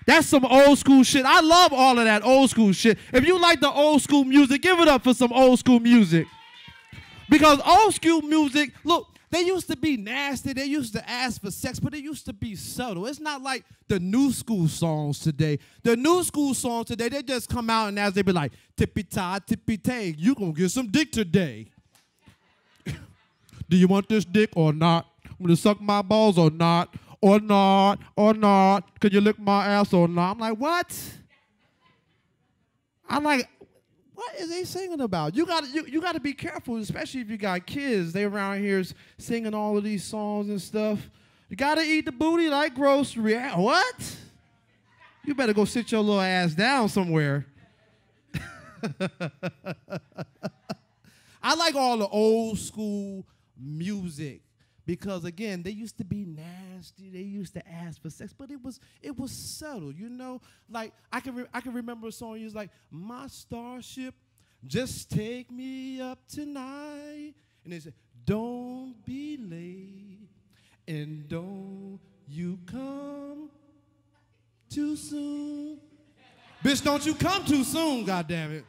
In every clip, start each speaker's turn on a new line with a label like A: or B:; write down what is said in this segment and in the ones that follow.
A: That's some old school shit. I love all of that old school shit. If you like the old school music, give it up for some old school music. Because old school music, look, they used to be nasty. They used to ask for sex, but it used to be subtle. It's not like the new school songs today. The new school songs today, they just come out and as they be like, tippy-tie, tippy-tay, you gonna get some dick today. Do you want this dick or not? Want to suck my balls or not? Or not? Or not? Can you lick my ass or not? I'm like, what? I'm like, what is they singing about? You gotta be careful, especially if you got kids. They around here singing all of these songs and stuff. You gotta eat the booty like grocery. What? You better go sit your little ass down somewhere. I like all the old school music because again, they used to be nasty. They used to ask for sex, but it was subtle, you know. Like I can remember a song. He was like, "My starship, just take me up tonight," and they said, "Don't be late, and don't you come too soon." Bitch, don't you come too soon, goddammit.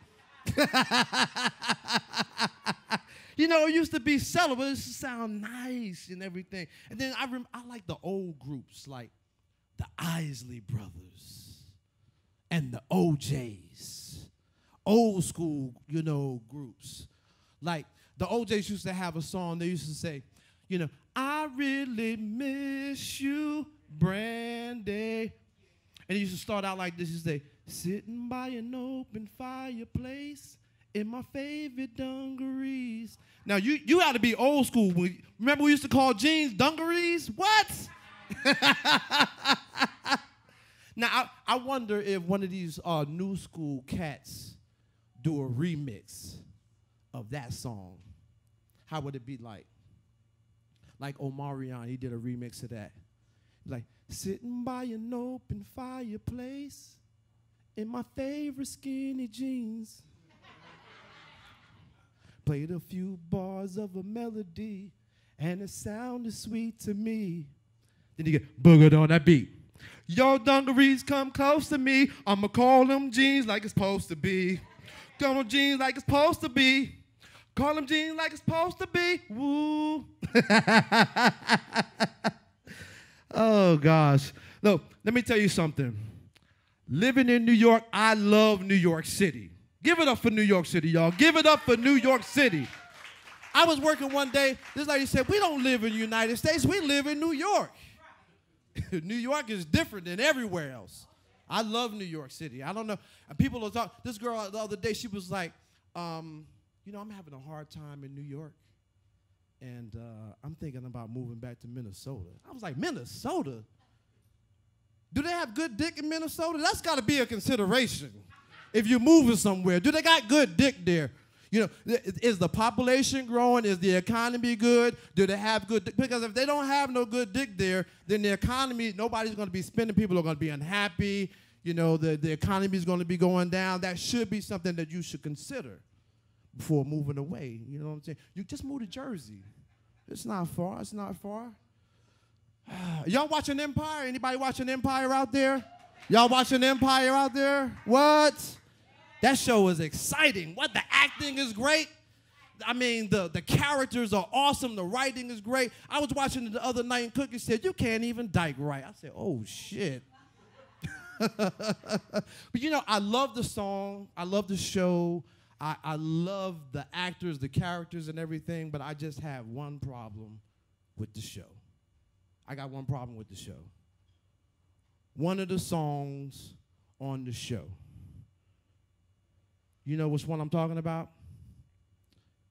A: You know, it used to be subtle, but it used to sound nice and everything. And then I like the old groups, like the Isley Brothers and the OJs. Old school, you know, groups. Like the OJs used to have a song, they used to say, you know, "I really miss you, Brandy." And it used to start out like this, you say, "Sitting by an open fireplace in my favorite dungarees." Now, you ought to be old school. Remember we used to call jeans dungarees? What? Now, I wonder if one of these new school cats do a remix of that song. How would it be like? Like Omarion, he did a remix of that. Like, "Sitting by an open fireplace in my favorite skinny jeans. Played a few bars of a melody, and it sounded sweet to me." Then you get boogered on that beat. "Your dungarees come close to me. I'ma call them jeans like it's supposed to be. Call them jeans like it's supposed to be. Call them jeans like it's supposed to be. Woo." Oh, gosh. Look, let me tell you something. Living in New York, I love New York City. Give it up for New York City, y'all. Give it up for New York City. I was working one day. This lady said, "We don't live in the United States. We live in New York." New York is different than everywhere else. I love New York City. I don't know. And people will talk. This girl the other day, she was like, "You know, I'm having a hard time in New York. And I'm thinking about moving back to Minnesota." I was like, "Minnesota? Do they have good dick in Minnesota? That's got to be a consideration. If you're moving somewhere, do they got good dick there? You know, is the population growing? Is the economy good? Do they have good dick? Because if they don't have no good dick there, then the economy, nobody's going to be spending. People are going to be unhappy. You know, the economy is going to be going down. That should be something that you should consider before moving away. You know what I'm saying? You just move to Jersey. It's not far. It's not far. Y'all watching Empire? Anybody watching Empire out there? Y'all watching Empire out there? What? That show is exciting. What? The acting is great. I mean, the characters are awesome. The writing is great. I was watching it the other night, and Cookie said, "You can't even dyke right." I said, "Oh, shit." But, you know, I love the song. I love the show. I love the actors, the characters, and everything, but I just have one problem with the show. I got one problem with the show. One of the songs on the show. You know which one I'm talking about?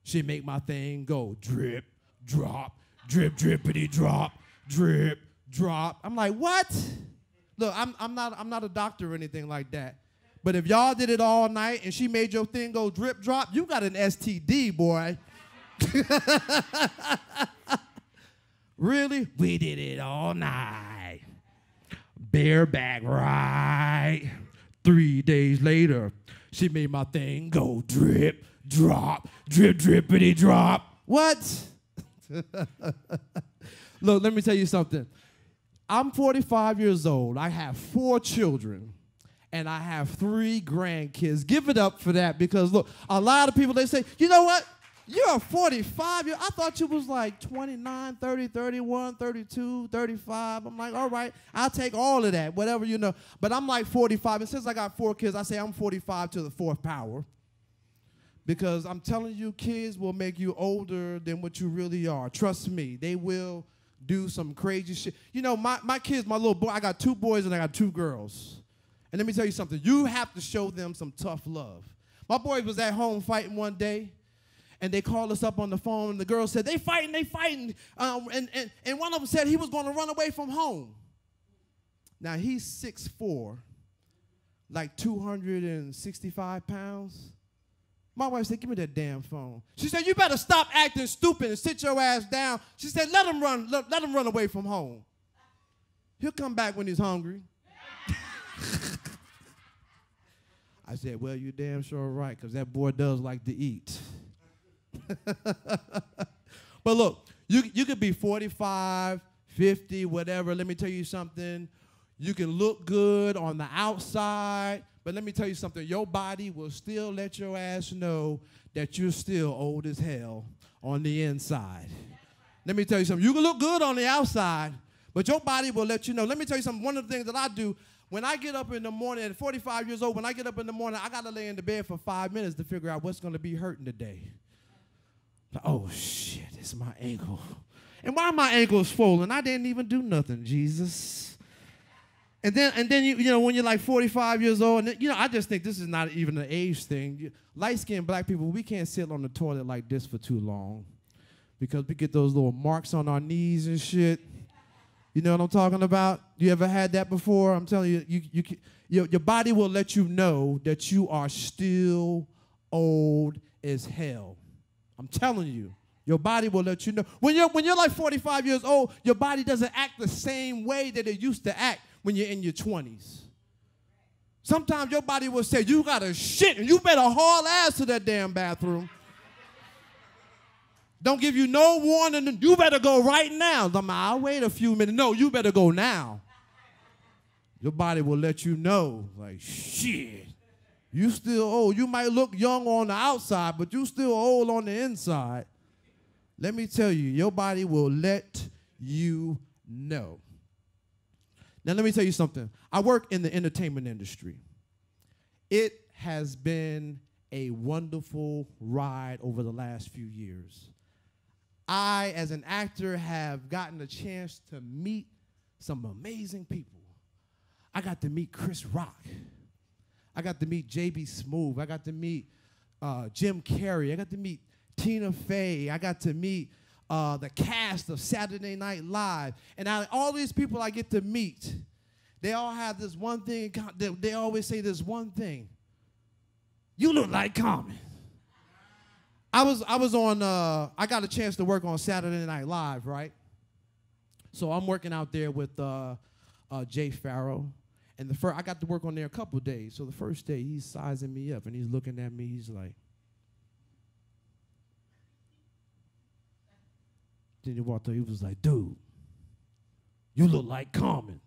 A: "She make my thing go drip, drop, drip, drippity drop, drip, drop." I'm like, what? Look, I'm not a doctor or anything like that. But if y'all did it all night and she made your thing go drip, drop, you got an STD, boy. Really? We did it all night. Bareback right. 3 days later, she made my thing go drip, drop, drip, drippity drop. What? Look, let me tell you something. I'm 45 years old. I have 4 children, and I have 3 grandkids. Give it up for that, because, look, a lot of people, they say, you know what? You're 45. I thought you was like 29, 30, 31, 32, 35. I'm like, all right, I'll take all of that, whatever, you know. But I'm like 45. And since I got 4 kids, I say I'm 45 to the 4th power. Because I'm telling you, kids will make you older than what you really are. Trust me, they will do some crazy shit. You know, my kids, my little boy, I got 2 boys and I got 2 girls. And let me tell you something. You have to show them some tough love. My boy was at home fighting one day, and they called us up on the phone, and the girl said, they fighting. And one of them said he was going to run away from home. Now, he's 6'4", like 265 pounds. My wife said, give me that damn phone. She said, you better stop acting stupid and sit your ass down. She said, let him run away from home. He'll come back when he's hungry. I said, well, you damn sure right, because that boy does like to eat. But look, you could be 45, 50, whatever. Let me tell you something. You can look good on the outside, but let me tell you something. Your body will still let your ass know that you're still old as hell on the inside. Let me tell you something. You can look good on the outside, but your body will let you know. Let me tell you something. One of the things that I do, when I get up in the morning, at 45 years old, when I get up in the morning, I got to lay in the bed for 5 minutes to figure out what's going to be hurting today. Like, oh, shit, it's my ankle. And why my ankle is swollen? I didn't even do nothing, Jesus. And then you know, when you're like 45 years old, and you know, I just think this is not even an age thing. Light-skinned black people, we can't sit on the toilet like this for too long because we get those little marks on our knees and shit. You know what I'm talking about? You ever had that before? I'm telling you, your body will let you know that you are still old as hell. I'm telling you. Your body will let you know. When you're like 45 years old, your body doesn't act the same way that it used to act when you're in your 20s. Sometimes your body will say, you got to shit, and you better haul ass to that damn bathroom. Don't give you no warning. You better go right now. I'll wait a few minutes. No, you better go now. Your body will let you know, like, shit, you still old. You might look young on the outside, but you still old on the inside. Let me tell you, your body will let you know. Now, let me tell you something. I work in the entertainment industry. It has been a wonderful ride over the last few years. I, as an actor, have gotten a chance to meet some amazing people. I got to meet Chris Rock. I got to meet J.B. Smoove. I got to meet Jim Carrey. I got to meet Tina Fey. I got to meet the cast of Saturday Night Live. And out of all these people I get to meet, they all have this one thing. They always say this one thing. You look like Common. I got a chance to work on Saturday Night Live, right? So I'm working out there with Jay Farrow. And I got to work on there a couple of days. So the first day, he's sizing me up, and he's looking at me. He's like, then he walked up, he was like, dude, you look like Common.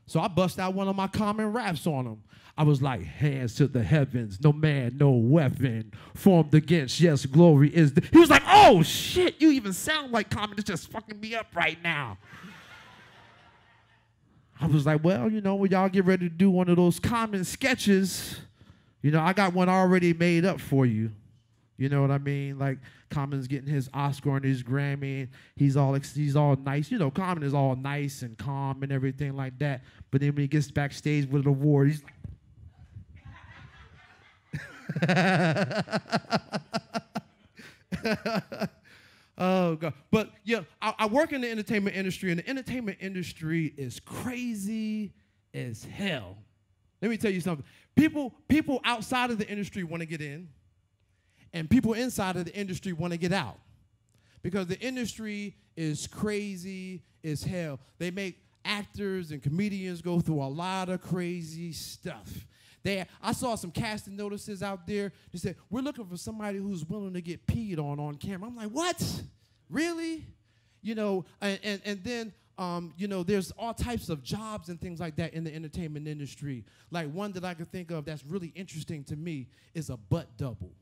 A: So I bust out one of my Common raps on him. I was like, hands to the heavens, no man, no weapon formed against, yes, glory is. He was like, oh, shit, you even sound like Common. It's just fucking me up right now. I was like, well, you know, when y'all get ready to do one of those Common sketches, you know, I got one already made up for you. You know what I mean? Like, Common's getting his Oscar and his Grammy. He's all nice. You know, Common is all nice and calm and everything like that. But then when he gets backstage with an award, he's like, oh, God. But, yeah, I work in the entertainment industry, and the entertainment industry is crazy as hell. Let me tell you something. People outside of the industry want to get in, and people inside of the industry want to get out, because the industry is crazy as hell. They make actors and comedians go through a lot of crazy stuff. I saw some casting notices out there. They said, we're looking for somebody who's willing to get peed on camera. I'm like, what? Really? You know, and then there's all types of jobs and things like that in the entertainment industry. Like one that I could think of that's really interesting to me is a butt double.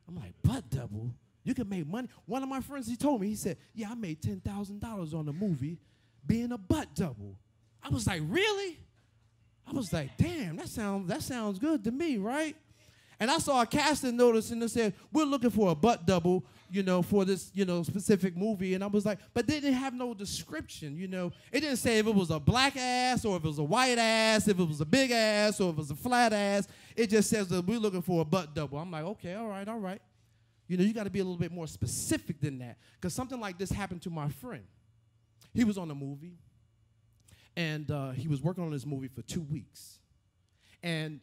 A: I'm like, butt double? You can make money? One of my friends, he told me, he said, yeah, I made $10,000 on a movie being a butt double. I was like, really? I was like, damn, that sounds good to me, right? And I saw a casting notice and it said, we're looking for a butt double, for this, specific movie. And I was like, but they didn't have no description, It didn't say if it was a black ass or if it was a white ass, if it was a big ass or if it was a flat ass. It just says that we're looking for a butt double. I'm like, okay, all right. You got to be a little bit more specific than that. Because something like this happened to my friend. He was on a movie, and he was working on this movie for 2 weeks. And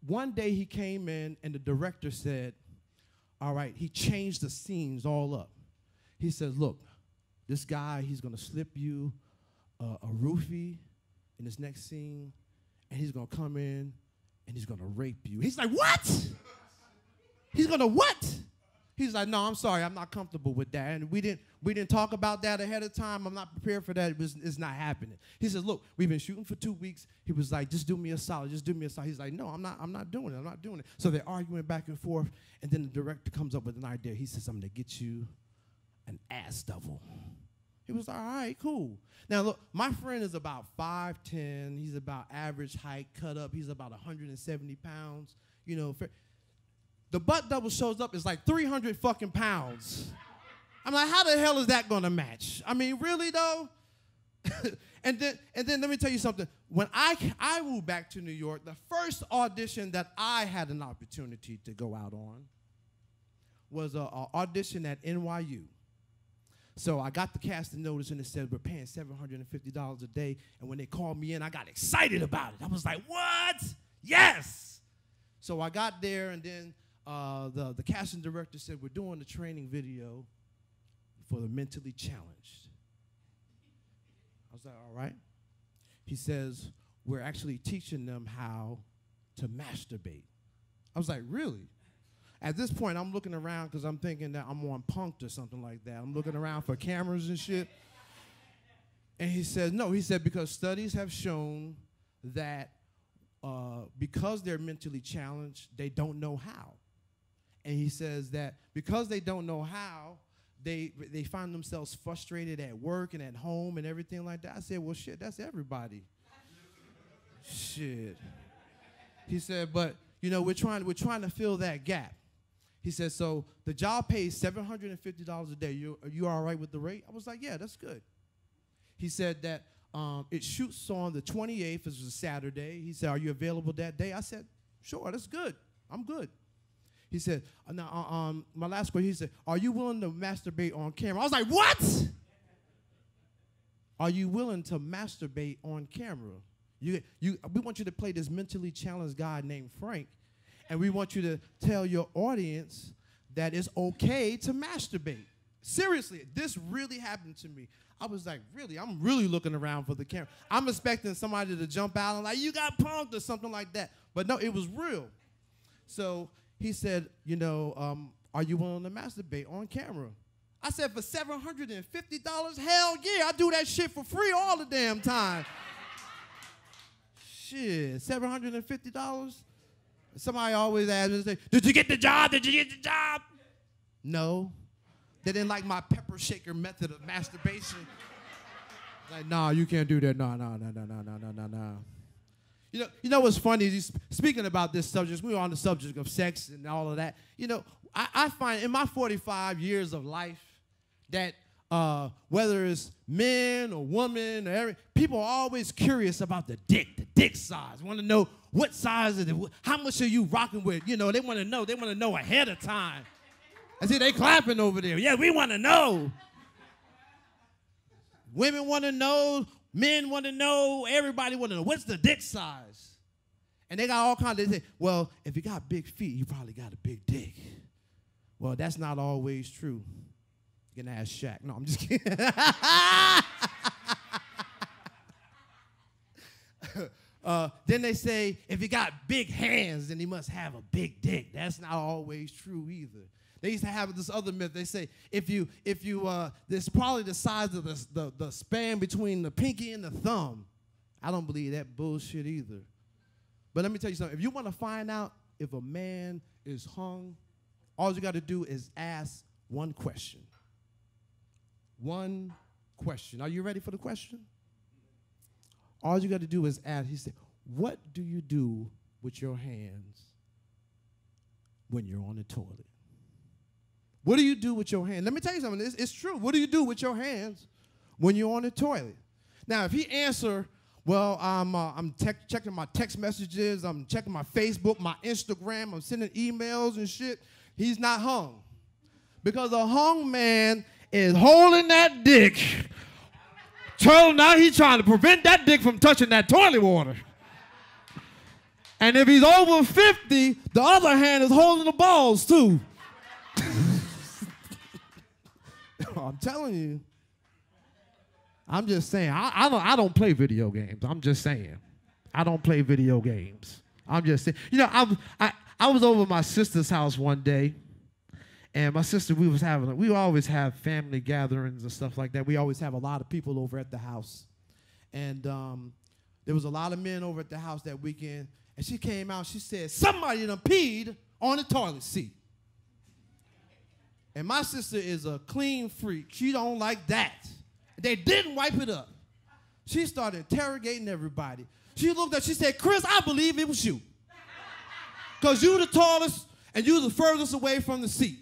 A: one day he came in, and the director said, all right, he changed the scenes all up. He says, look, this guy, he's going to slip you a roofie in this next scene, and he's going to come in, and he's going to rape you. He's like, what? He's going to what? He's like, no, I'm sorry, I'm not comfortable with that. And we didn't talk about that ahead of time. I'm not prepared for that. It's not happening. He says, look, we've been shooting for 2 weeks. He was like, just do me a solid. He's like, no, I'm not doing it. So they're arguing back and forth. And then the director comes up with an idea. He says, I'm going to get you an ass double. He was like, all right, cool. Now, look, my friend is about 5'10". He's about average height, cut up. He's about 170 pounds. The butt double shows up, it's like 300 fucking pounds. I'm like, how the hell is that gonna match? I mean, really though? and then let me tell you something. When I moved back to New York, the first audition that I had an opportunity to go out on was an audition at NYU. So I got the casting notice and it said we're paying $750 a day. And when they called me in, I got excited about it. I was like, what? Yes! So I got there and then the casting director said, we're doing the training video for the mentally challenged. I was like, all right. He says, we're actually teaching them how to masturbate. I was like, really? At this point, I'm looking around because I'm thinking that I'm on Punk'd or something like that. I'm looking around for cameras and shit. And he said, no. He said, because studies have shown that because they're mentally challenged, they don't know how. And he says that because they don't know how, they find themselves frustrated at work and at home and everything like that. I said, well, shit, that's everybody. Shit. He said, but, we're trying to fill that gap. He said, so the job pays $750 a day. Are you all right with the rate? I was like, yeah, that's good. He said that it shoots on the 28th, which is a Saturday. He said, are you available that day? I said, sure, that's good. I'm good. He said, now, my last question, he said, are you willing to masturbate on camera? I was like, what? Are you willing to masturbate on camera? We want you to play this mentally challenged guy named Frank, and we want you to tell your audience that it's okay to masturbate. Seriously, this really happened to me. I was like, really? I'm really looking around for the camera. I'm expecting somebody to jump out and like, you got punked or something like that. But no, it was real. So he said, are you willing to masturbate on camera? I said, for $750? Hell yeah, I do that shit for free all the damn time. Shit, $750? Somebody always asks me, say, did you get the job? Did you get the job? No. They didn't like my pepper shaker method of masturbation. Like, nah, you can't do that. No. You know what's funny? Speaking about this subject, we were on the subject of sex and all of that. I find in my 45 years of life that whether it's men or women, people are always curious about the dick size. Want to know what size is it? How much are you rocking with? They want to know. They want to know ahead of time. I see they clapping over there. Yeah, we want to know. Women want to know. Men want to know. Everybody want to know. What's the dick size? And they got all kinds of, they say, well, if you got big feet, you probably got a big dick. Well, that's not always true. You can ask Shaq. No, I'm just kidding. Then they say, if you got big hands, then he must have a big dick. That's not always true either. They used to have this other myth. They say if you this probably the size of the span between the pinky and the thumb. I don't believe that bullshit either. But let me tell you something. If you want to find out if a man is hung, all you got to do is ask one question. One question. Are you ready for the question? All you got to do is ask. He said, what do you do with your hands when you're on the toilet? What do you do with your hands? Let me tell you something. It's true. What do you do with your hands when you're on the toilet? Now, if he answer, well, I'm checking my text messages, I'm checking my Facebook, my Instagram, I'm sending emails and shit, he's not hung. Because a hung man is holding that dick. So now he's trying to prevent that dick from touching that toilet water. And if he's over 50, the other hand is holding the balls too. I'm telling you. I'm just saying. I don't play video games. I'm just saying. I don't play video games. I'm just saying. You know, I was over at my sister's house one day, and my sister, we always have family gatherings and stuff like that. We always have a lot of people over at the house. And there was a lot of men over at the house that weekend, and she came out, she said, somebody done peed on the toilet seat. And my sister is a clean freak. She don't like that. They didn't wipe it up. She started interrogating everybody. She looked up, she said, Chris, I believe it was you. Because you the tallest and you the furthest away from the seat.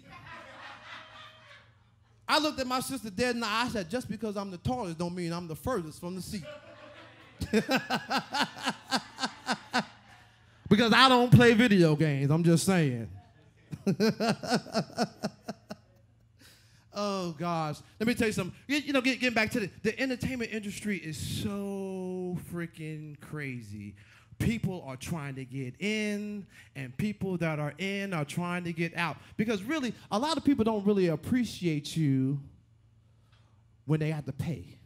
A: I looked at my sister dead in the eye. I said, just because I'm the tallest don't mean I'm the furthest from the seat. Because I don't play video games. I'm just saying. Oh, gosh. Let me tell you something. You know, getting back to the entertainment industry is so freaking crazy. People are trying to get in, and people that are in are trying to get out. Because really, a lot of people don't really appreciate you when they have to pay.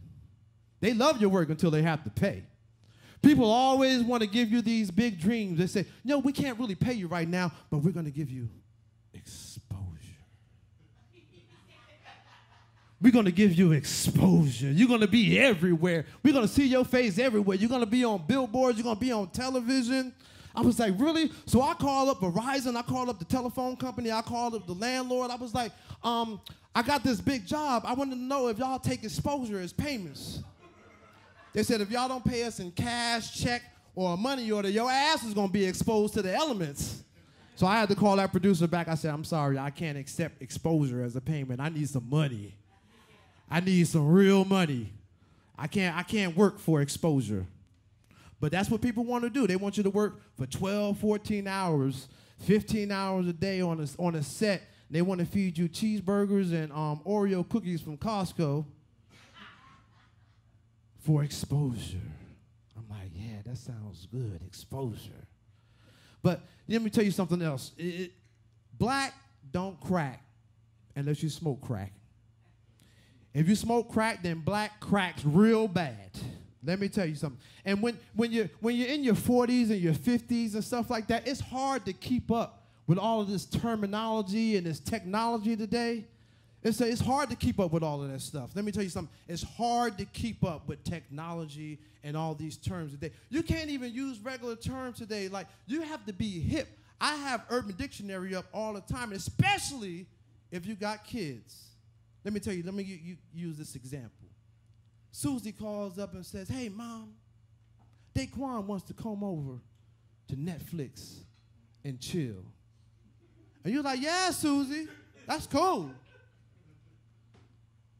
A: They love your work until they have to pay. People always want to give you these big dreams. They say, no, we can't really pay you right now, but we're going to give you exposure. We're going to give you exposure. You're going to be everywhere. We're going to see your face everywhere. You're going to be on billboards. You're going to be on television. I was like, really? So I called up Verizon. I called up the telephone company. I called up the landlord. I was like, I got this big job. I wanted to know if y'all take exposure as payments. They said, if y'all don't pay us in cash, check, or a money order, your ass is going to be exposed to the elements. So I had to call that producer back. I said, I'm sorry, I can't accept exposure as a payment. I need some money. I need some real money. I can't work for exposure. But that's what people want to do. They want you to work for 12, 14 hours, 15 hours a day on a set. They want to feed you cheeseburgers and Oreo cookies from Costco for exposure. I'm like, yeah, that sounds good, exposure. But let me tell you something else. Black don't crack unless you smoke crack. If you smoke crack, then black cracks real bad. Let me tell you something. And when you're in your 40s and your 50s and stuff like that, it's hard to keep up with all of this terminology and this technology today. It's hard to keep up with all of that stuff. Let me tell you something. It's hard to keep up with technology and all these terms today. You can't even use regular terms today. Like, you have to be hip. I have Urban Dictionary up all the time, especially if you got kids. Let me tell you, let me use this example. Susie calls up and says, hey, Mom, Daquan wants to come over to Netflix and chill. And you're like, yeah, Susie, that's cool.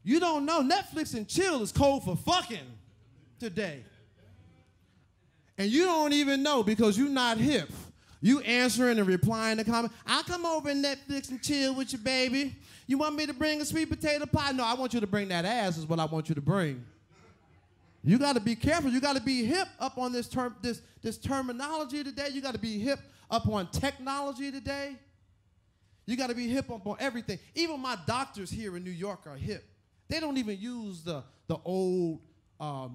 A: You don't know Netflix and chill is code for fucking today. And you don't even know because you're not hip. You answering and replying to comments. I'll come over and Netflix and chill with you, baby. You want me to bring a sweet potato pie? No, I want you to bring that ass is what I want you to bring. You got to be careful. You got to be hip up on this terminology today. You got to be hip up on technology today. You got to be hip up on everything. Even my doctors here in New York are hip. They don't even use the old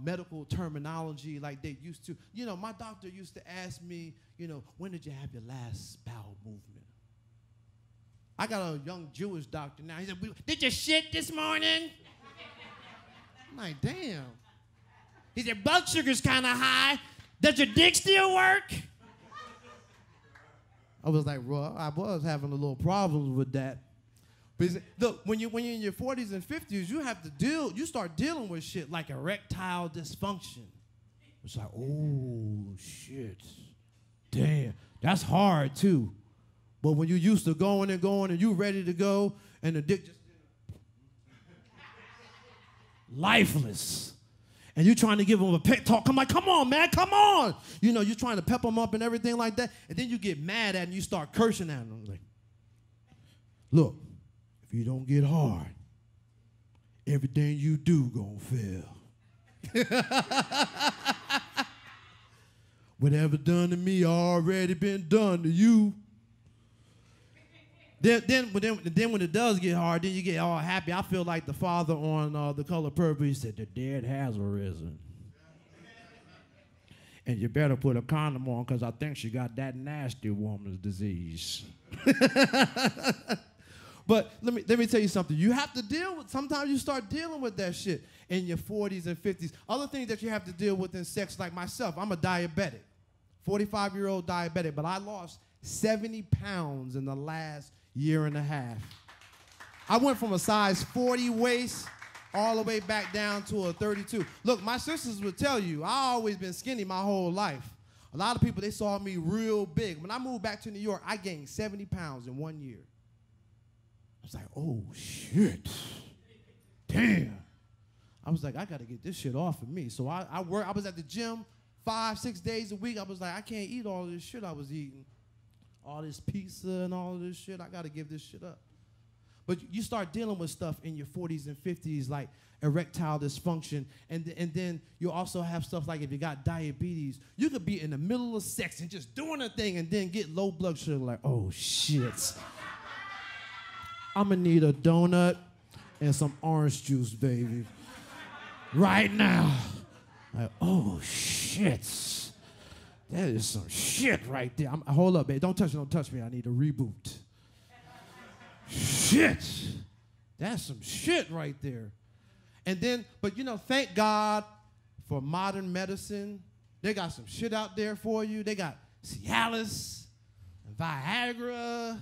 A: medical terminology like they used to. You know, my doctor used to ask me, you know, when did you have your last bowel movement? I got a young Jewish doctor now. He said, did you shit this morning? I'm like, damn. He said, blood sugar's kind of high. Does your dick still work? I was like, well, I was having a little problems with that. But he said, look, when you're in your 40s and 50s, you start dealing with shit like erectile dysfunction. It's like, oh, shit. Damn, that's hard, too. But when you're used to going and you ready to go, and the dick just lifeless. And you're trying to give them a pep talk. I'm like, come on, man, come on. You know, you're trying to pep them up and everything like that. And then you get mad at them and you start cursing at them. Like, look, if you don't get hard, everything you do gonna fail. Whatever done to me already been done to you. Then when it does get hard, then you get all happy. I feel like the father on The Color Purple. He said, the dead has arisen. And you better put a condom on because I think she got that nasty woman's disease. But let me tell you something. You have to deal with, sometimes you start dealing with that shit in your 40s and 50s. Other things that you have to deal with in sex, like myself, I'm a diabetic, 45-year-old diabetic, but I lost 70 pounds in the last year and a half. I went from a size 40 waist all the way back down to a 32. Look, my sisters would tell you, I always been skinny my whole life. A lot of people, they saw me real big. When I moved back to New York, I gained 70 pounds in 1 year. I was like, oh, shit. Damn. I was like, I got to get this shit off of me. So I was at the gym 5-6 days a week. I was like, I can't eat all this shit I was eating. All this pizza and all this shit, I gotta give this shit up. But you start dealing with stuff in your 40s and 50s like erectile dysfunction, and then you also have stuff like if you got diabetes, you could be in the middle of sex and just doing a thing and then get low blood sugar like, oh shit. I'm gonna need a donut and some orange juice, baby. Right now. Like, oh shit. That is some shit right there. Hold up, babe. Don't touch me. I need a reboot. Shit. That's some shit right there. And then, but you know, thank God for modern medicine. They got some shit out there for you. They got Cialis, and Viagra.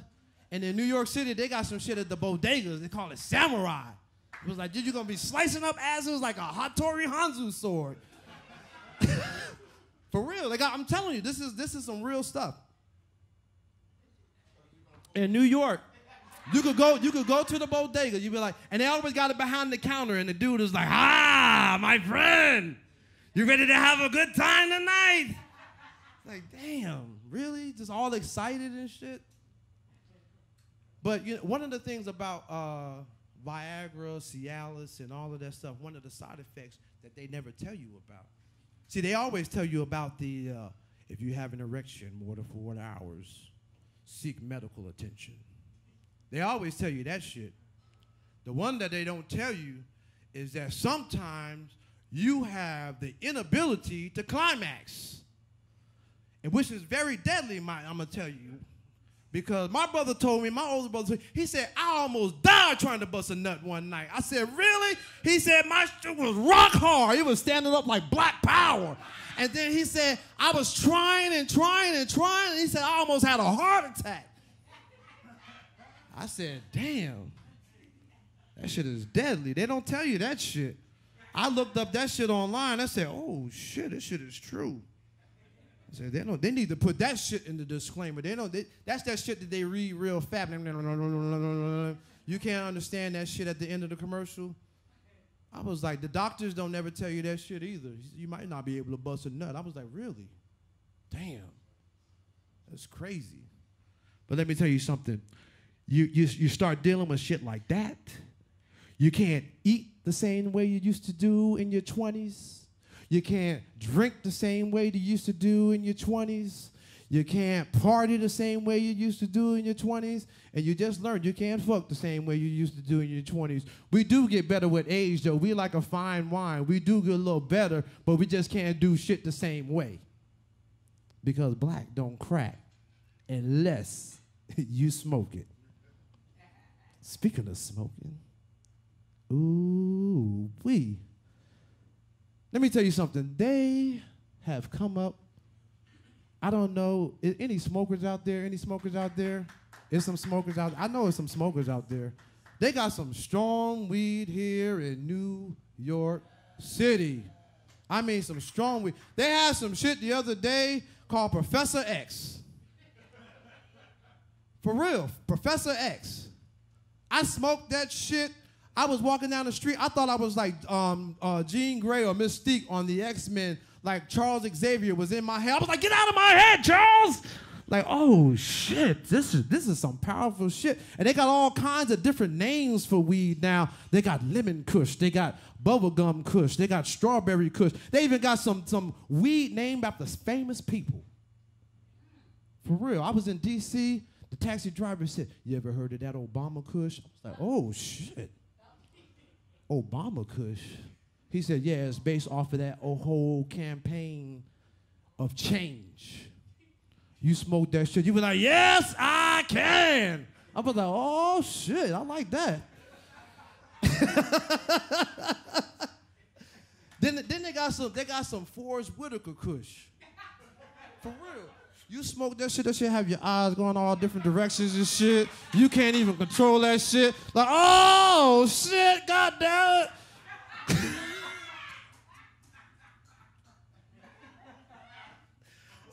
A: And in New York City, they got some shit at the bodegas. They call it Samurai. It was like, dude, you're going to be slicing up asses like a Hattori Hanzo sword. For real, like I'm telling you, this is some real stuff. In New York, you could go to the bodega. You'd be like, and they always got it behind the counter, and the dude is like, ah, my friend, you ready to have a good time tonight? Like, damn, really? Just all excited and shit. But you know, one of the things about Viagra, Cialis, and all of that stuff, one of the side effects that they never tell you about. See, they always tell you about the, if you have an erection more than 4 hours, seek medical attention. They always tell you that shit. The one that they don't tell you is that sometimes you have the inability to climax, and which is very deadly, I'm going to tell you. Because my brother told me, my older brother told me, he said, I almost died trying to bust a nut one night. I said, really? He said, my shit was rock hard. He was standing up like Black Power. And then he said, I was trying and trying and trying. And he said, I almost had a heart attack. I said, damn, that shit is deadly. They don't tell you that shit. I looked up that shit online. I said, oh, shit, this shit is true. I said, they need to put that shit in the disclaimer. That's that shit that they read real fast. You can't understand that shit at the end of the commercial. I was like, the doctors don't never tell you that shit either. You might not be able to bust a nut. I was like, really? Damn. That's crazy. But let me tell you something. You start dealing with shit like that. You can't eat the same way you used to do in your 20s. You can't drink the same way you used to do in your 20s. You can't party the same way you used to do in your 20s. And you just learned you can't fuck the same way you used to do in your 20s. We do get better with age, though. We like a fine wine. We do get a little better, but we just can't do shit the same way. Because black don't crack unless you smoke it. Speaking of smoking, ooh, wee. Let me tell you something. They have come up. I don't know. Any smokers out there? Any smokers out there? Is some smokers out there? I know there's some smokers out there. They got some strong weed here in New York City. I mean, some strong weed. They had some shit the other day called Professor X. For real, Professor X. I smoked that shit. I was walking down the street. I thought I was like Jean Grey or Mystique on the X-Men. Like Charles Xavier was in my head. I was like, get out of my head, Charles! Like, oh shit, this is some powerful shit. And they got all kinds of different names for weed now. They got lemon kush, they got bubblegum kush, they got strawberry kush. They even got some weed named after famous people. For real, I was in D.C., the taxi driver said, you ever heard of that Obama kush? I was like, oh shit, Obama kush. He said, yeah, it's based off of that whole campaign of change. You smoke that shit, you be like, yes, I can. I was like, oh shit, I like that. then they got some Forrest Whitaker kush. For real. You smoke that shit have your eyes going all different directions and shit. You can't even control that shit. Like, oh shit, god damn it.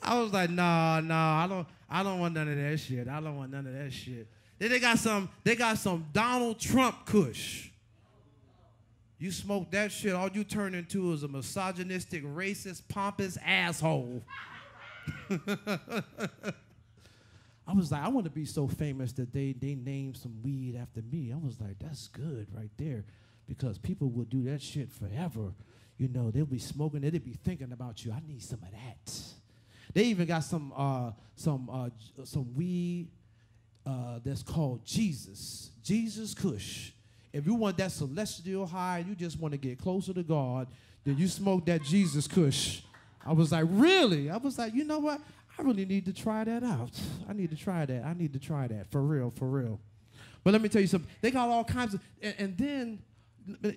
A: I was like, nah, I don't want none of that shit. I don't want none of that shit. Then they got some Donald Trump kush. You smoke that shit, all you turn into is a misogynistic, racist, pompous asshole. I was like, I want to be so famous that they named some weed after me. I was like, that's good right there, because people will do that shit forever. You know, they'll be smoking, they'll be thinking about you. I need some of that. They even got some weed that's called Jesus Kush. If you want that celestial high, you just want to get closer to God, then you smoke that Jesus Kush. I was like, really? I was like, you know what? I really need to try that out. I need to try that. For real. But let me tell you something. They got all kinds of, and then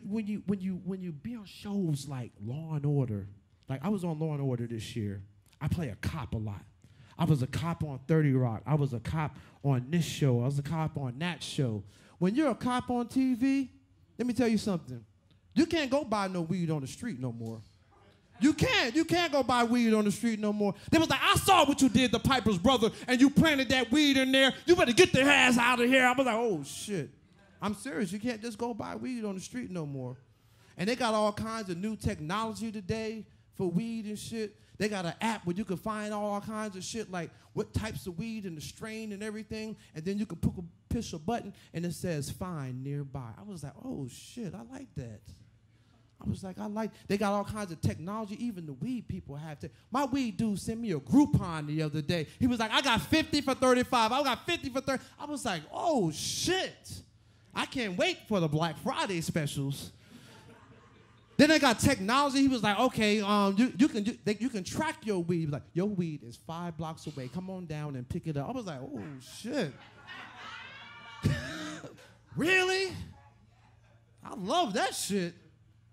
A: when you be on shows like Law and Order, like I was on Law and Order this year. I play a cop a lot. I was a cop on 30 Rock. I was a cop on this show. I was a cop on that show. When you're a cop on TV, let me tell you something. You can't go buy no weed on the street no more. You can't go buy weed on the street no more. They was like, I saw what you did to Piper's brother, and you planted that weed in there. You better get their ass out of here. I was like, oh, shit. I'm serious. You can't just go buy weed on the street no more. And they got all kinds of new technology today for weed and shit. They got an app where you can find all kinds of shit, like what types of weed and the strain and everything, and then you can push a button, and it says, find nearby. I was like, oh, shit, I like that. I was like, they got all kinds of technology. Even the weed people have to. My weed dude sent me a Groupon the other day. He was like, I got 50 for 35. I got 50 for 30. I was like, oh, shit. I can't wait for the Black Friday specials. Then they got technology. He was like, okay, you can track your weed. He was like, your weed is 5 blocks away. Come on down and pick it up. I was like, oh, shit. Really? I love that shit.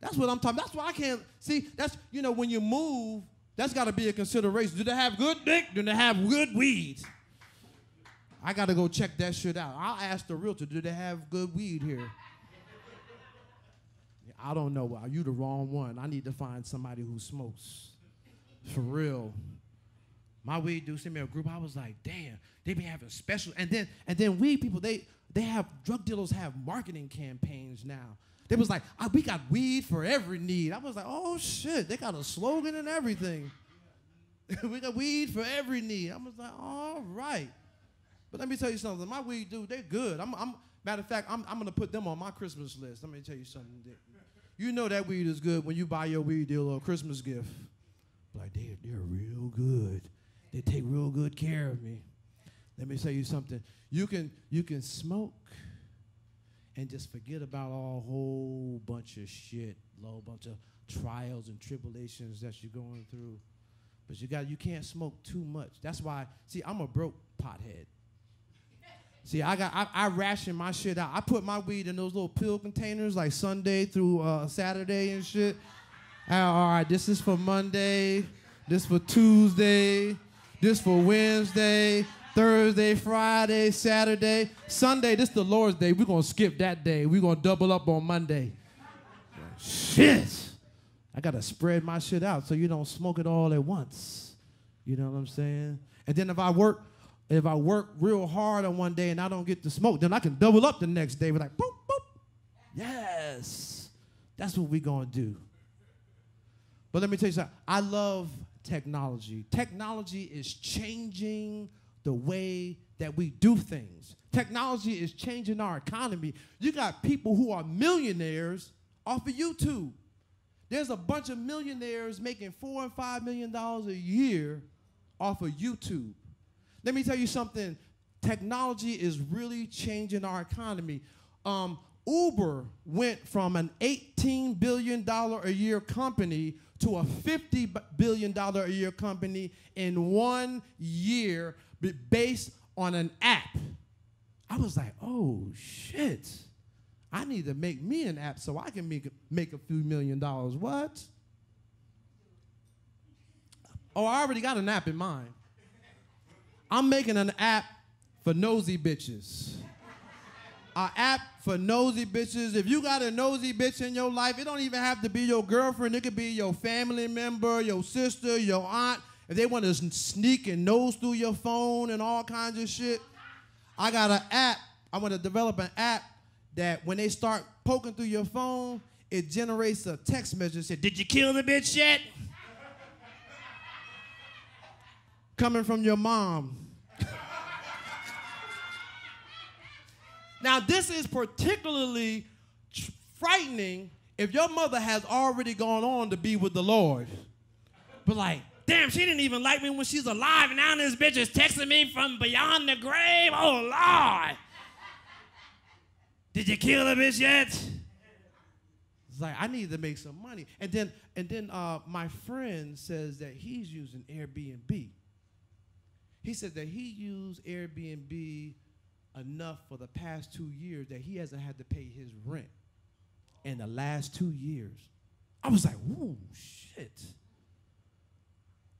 A: That's what I'm talking about. That's why I can't, see, that's, you know, when you move, that's got to be a consideration. Do they have good dick? Do they have good weed? I got to go check that shit out. I'll ask the realtor, do they have good weed here? I don't know. Are you the wrong one? I need to find somebody who smokes. For real. My weed dude sent me a group. I was like, damn, they be having special. And then weed people, they have, drug dealers have marketing campaigns now. They was like, we got weed for every need. I was like, oh, shit. They got a slogan and everything. We got weed for every need. I was like, all right. But let me tell you something. My weed dude, they're good. Matter of fact, I'm going to put them on my Christmas list. Let me tell you something. You know that weed is good when you buy your weed deal a Christmas gift. Like, they're real good. They take real good care of me. Let me tell you something. You can smoke and just forget about a whole bunch of shit, a whole bunch of trials and tribulations that you're going through. But you can't smoke too much. That's why, see, I'm a broke pothead. See, I ration my shit out. I put my weed in those little pill containers like Sunday through Saturday and shit. All right, this is for Monday, this for Tuesday, this for Wednesday, Thursday, Friday, Saturday, Sunday, this the Lord's Day. We're going to skip that day. We're going to double up on Monday. Shit. I got to spread my shit out so you don't smoke it all at once. You know what I'm saying? And then if I work real hard on one day and I don't get to smoke, then I can double up the next day. We're like, boop, boop. Yes. That's what we're going to do. But let me tell you something. I love technology. Technology is changing the way that we do things. Technology is changing our economy. You got people who are millionaires off of YouTube. There's a bunch of millionaires making $4 and $5 million a year off of YouTube. Let me tell you something. Technology is really changing our economy. Uber went from an $18 billion a year company to a $50 billion a year company in 1 year based on an app. I was like, oh, shit. I need to make me an app so I can make a few $1 million. What? Oh, I already got an app in mind. I'm making an app for nosy bitches. An app for nosy bitches. If you got a nosy bitch in your life, it don't even have to be your girlfriend. It could be your family member, your sister, your aunt. If they want to sneak and nose through your phone and all kinds of shit, I got an app. I want to develop an app that when they start poking through your phone, it generates a text message that says, "Did you kill the bitch yet?" Coming from your mom. Now, this is particularly frightening if your mother has already gone on to be with the Lord. But like, damn, she didn't even like me when she's alive, and now this bitch is texting me from beyond the grave. Oh, Lord. Did you kill the bitch yet? It's like, I need to make some money. And then my friend says that he's using Airbnb. He said that he used Airbnb enough for the past 2 years that he hasn't had to pay his rent in the last 2 years. I was like, whoa, shit.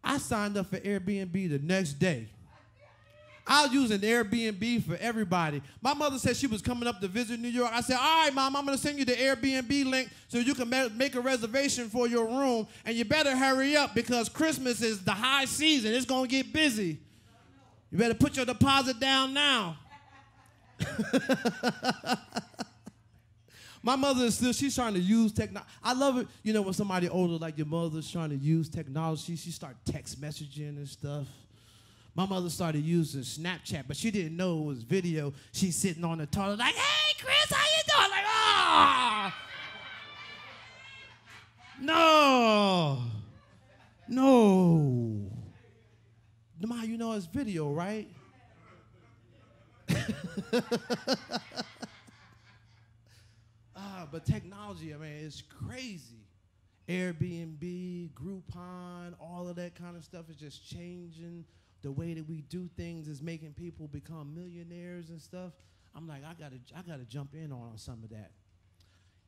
A: I signed up for Airbnb the next day. I was using Airbnb for everybody. My mother said she was coming up to visit New York. I said, all right, Mom, I'm going to send you the Airbnb link so you can make a reservation for your room, and you better hurry up because Christmas is the high season. It's going to get busy. You better put your deposit down now. My mother is still, she's trying to use technology. I love it, you know, when somebody older like your mother's trying to use technology, she start text messaging and stuff. My mother started using Snapchat, but she didn't know it was video. She's sitting on the toilet like, hey, Chris, how you doing? Like, oh. No. Ma, you know it's video, right? But technology, I mean, it's crazy. Airbnb, Groupon, all of that kind of stuff is just changing the way that we do things. Is making people become millionaires and stuff. I'm like, I gotta jump in on some of that,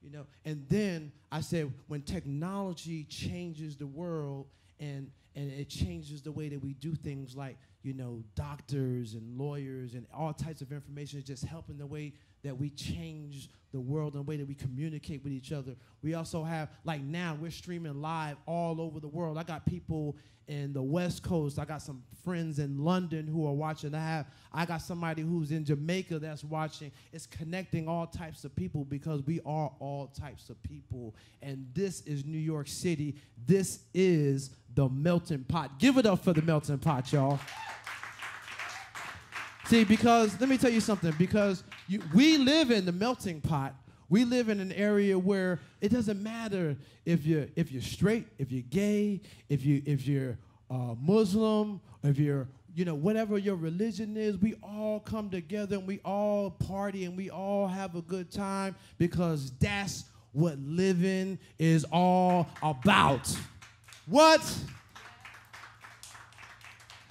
A: you know. And then I said, when technology changes the world and it changes the way that we do things, like, you know, doctors and lawyers and all types of information, is just helping the way that we change the world and the way that we communicate with each other. We also have, like now, we're streaming live all over the world. I got people in the West Coast. I got some friends in London who are watching. I got somebody who's in Jamaica that's watching. It's connecting all types of people because we are all types of people. And this is New York City. This is the melting pot. Give it up for the melting pot, y'all. See, because, let me tell you something, because we live in the melting pot. We live in an area where it doesn't matter if you're straight, if you're gay, if you're Muslim, if you're, you know, whatever your religion is, we all come together and we all party and we all have a good time because that's what living is all about. What?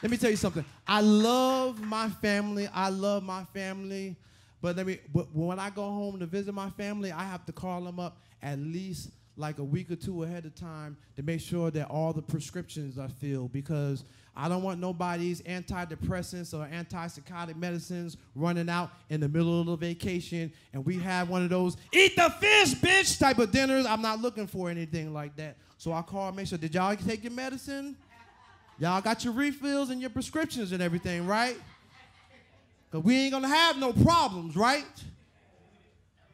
A: Let me tell you something. I love my family. But when I go home to visit my family, I have to call them up at least like a week or two ahead of time to make sure that all the prescriptions are filled, because I don't want nobody's antidepressants or antipsychotic medicines running out in the middle of the vacation and we have one of those eat the fish, bitch type of dinners. I'm not looking for anything like that. So I call and make sure, did y'all take your medicine? Y'all got your refills and your prescriptions and everything, right? Because we ain't going to have no problems, right?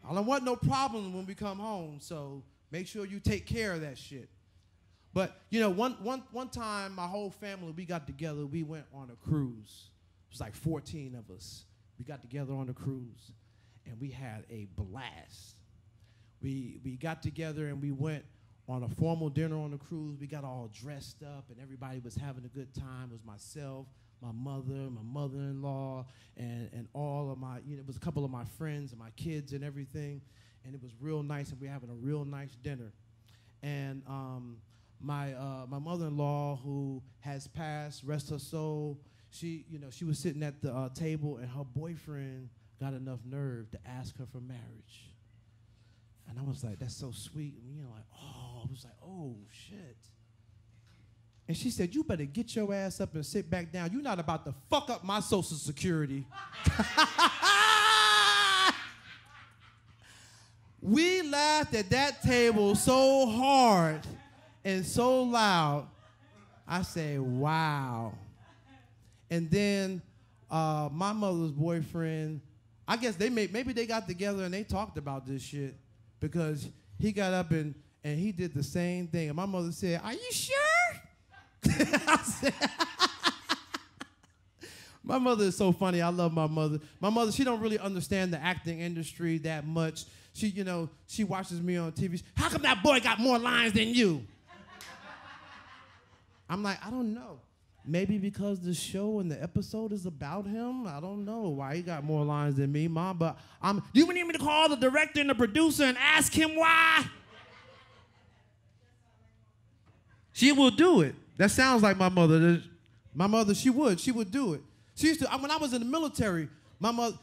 A: I don't want no problems when we come home, so make sure you take care of that shit. But, you know, one time, my whole family, we got together. We went on a cruise. It was like 14 of us. We got together on a cruise, and we had a blast. We got together, and we went on a formal dinner on the cruise. We got all dressed up, and everybody was having a good time. It was myself, my mother, my mother-in-law, and all of my, you know, it was a couple of my friends and my kids and everything, and it was real nice, and we were having a real nice dinner. And my mother-in-law, who has passed, rest her soul, she was sitting at the table, and her boyfriend got enough nerve to ask her for marriage. And I was like, that's so sweet. And, you know, like, oh, I was like, oh, shit. And she said, you better get your ass up and sit back down. You're not about to fuck up my Social Security. We laughed at that table so hard and so loud. I said, wow. And then my mother's boyfriend, I guess maybe they got together and they talked about this shit, because he got up and he did the same thing. And my mother said, are you sure? I said, my mother is so funny. I love my mother. My mother, she don't really understand the acting industry that much. She, you know, she watches me on TV. How come that boy got more lines than you? I'm like, I don't know. Maybe because the show and the episode is about him. I don't know why he got more lines than me, Mom. But do you need me to call the director and the producer and ask him why? She will do it. That sounds like my mother. My mother, she would do it. She used to, when I was in the military, my mother,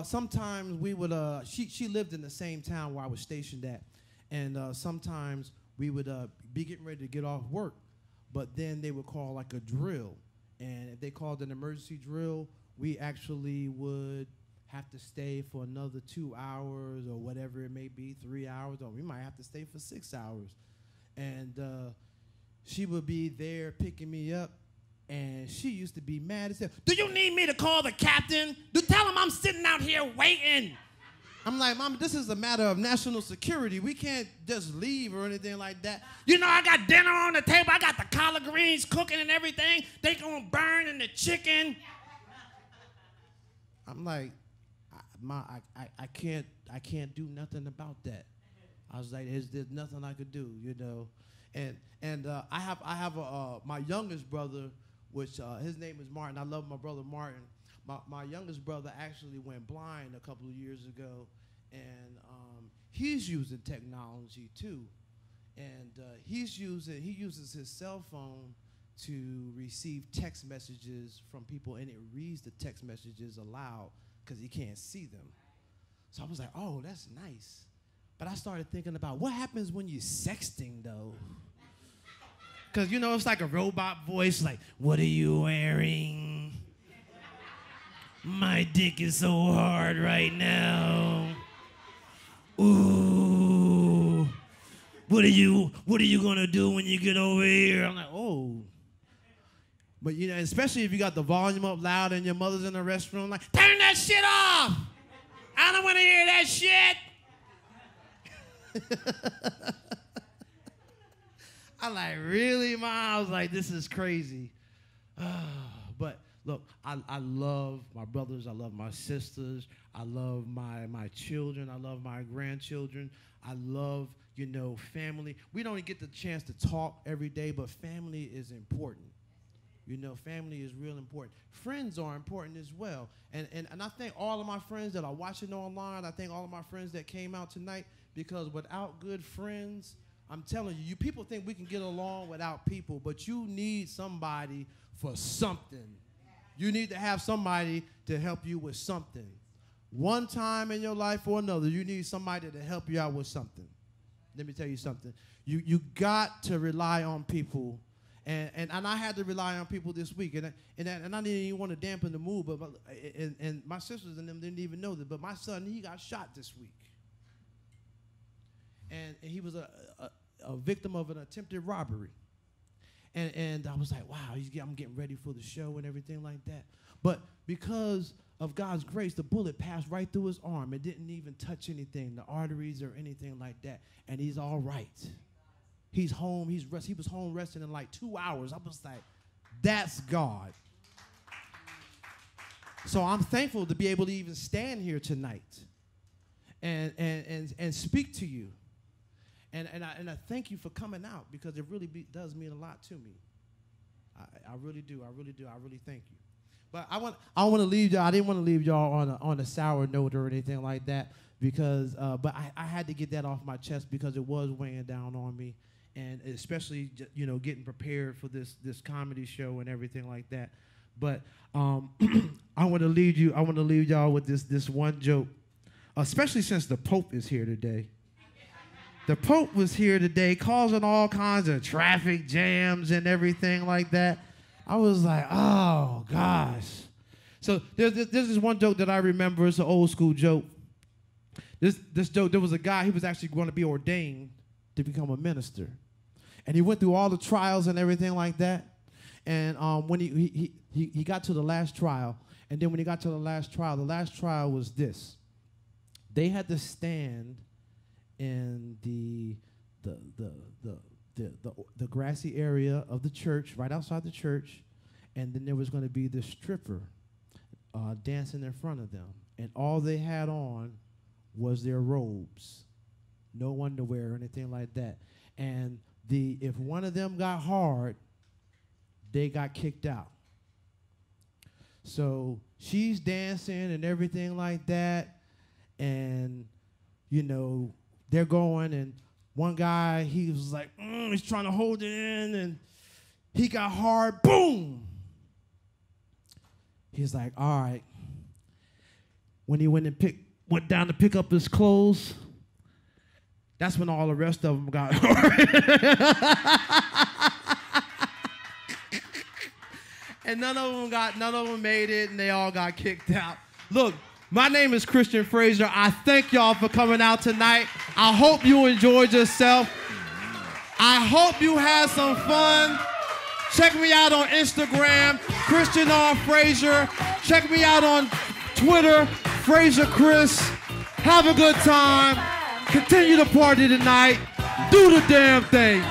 A: sometimes we would, she lived in the same town where I was stationed at. And sometimes we would be getting ready to get off work. But then they would call like a drill. And if they called an emergency drill, we actually would have to stay for another 2 hours or whatever it may be, 3 hours, or we might have to stay for 6 hours. And she would be there picking me up, and she used to be mad as hell. Do you need me to call the captain? Tell him I'm sitting out here waiting. I'm like, Mama, this is a matter of national security. We can't just leave or anything like that. You know, I got dinner on the table. I got the collard greens cooking and everything. They gonna burn in the chicken. I'm like, I can't do nothing about that. I was like, there's nothing I could do, you know. And I have my youngest brother, which his name is Martin. I love my brother Martin. My youngest brother actually went blind a couple of years ago, and he's using technology too. And he uses his cell phone to receive text messages from people, and it reads the text messages aloud because he can't see them. So I was like, oh, that's nice. But I started thinking about what happens when you're sexting, though. Because, you know, it's like a robot voice, like, what are you wearing? My dick is so hard right now. Ooh. What are you gonna do when you get over here? I'm like, oh. But, you know, especially if you got the volume up loud and your mother's in the restroom, like, turn that shit off. I don't want to hear that shit. I'm like, really, Mom? I was like, this is crazy. But look, I love my brothers. I love my sisters. I love my children. I love my grandchildren. I love, you know, family. We don't get the chance to talk every day, but family is important. You know, family is real important. Friends are important as well. And I thank all of my friends that are watching online. I thank all of my friends that came out tonight, because without good friends, I'm telling you, people think we can get along without people, but you need somebody for something. You need to have somebody to help you with something. One time in your life or another, you need somebody to help you out with something. Let me tell you something. You got to rely on people. And I had to rely on people this week. And I didn't even want to dampen the mood, but my sisters and them didn't even know that. But my son, he got shot this week. And he was a victim of an attempted robbery. And I was like, wow, I'm getting ready for the show and everything like that. But because of God's grace, the bullet passed right through his arm. It didn't even touch anything, the arteries or anything like that. And he's all right. He's home. He was home resting in like 2 hours. I was like, that's God. So I'm thankful to be able to even stand here tonight and speak to you. And I thank you for coming out, because it really does mean a lot to me. I really do. I really do. I really thank you. But I want to leave y'all. I didn't want to leave y'all on a sour note or anything like that, because but I had to get that off my chest, because it was weighing down on me, and especially getting prepared for this comedy show and everything like that. But I want to leave y'all with this one joke, especially since the Pope is here today. The Pope was here today causing all kinds of traffic jams and everything like that. I was like, oh, gosh. So there's this one joke that I remember. It's an old school joke. This joke, there was a guy, he was actually going to be ordained to become a minister. And he went through all the trials and everything like that. And when he got to the last trial, and then when he got to the last trial was this. They had to stand in the grassy area of the church, right outside the church, and then there was going to be this stripper dancing in front of them, and all they had on was their robes, no underwear or anything like that. And if one of them got hard, they got kicked out. So she's dancing and everything like that, and they're going, and one guy, he was like, he's trying to hold it in, and he got hard, boom. He's like, all right. When he went down to pick up his clothes, that's when all the rest of them got hard. And none of them made it, and they all got kicked out. Look, my name is Christian Frazier. I thank y'all for coming out tonight. I hope you enjoyed yourself. I hope you had some fun. Check me out on Instagram, christianrfrazier. Check me out on Twitter, Frazier Chris. Have a good time. Continue to party tonight. Do the damn thing.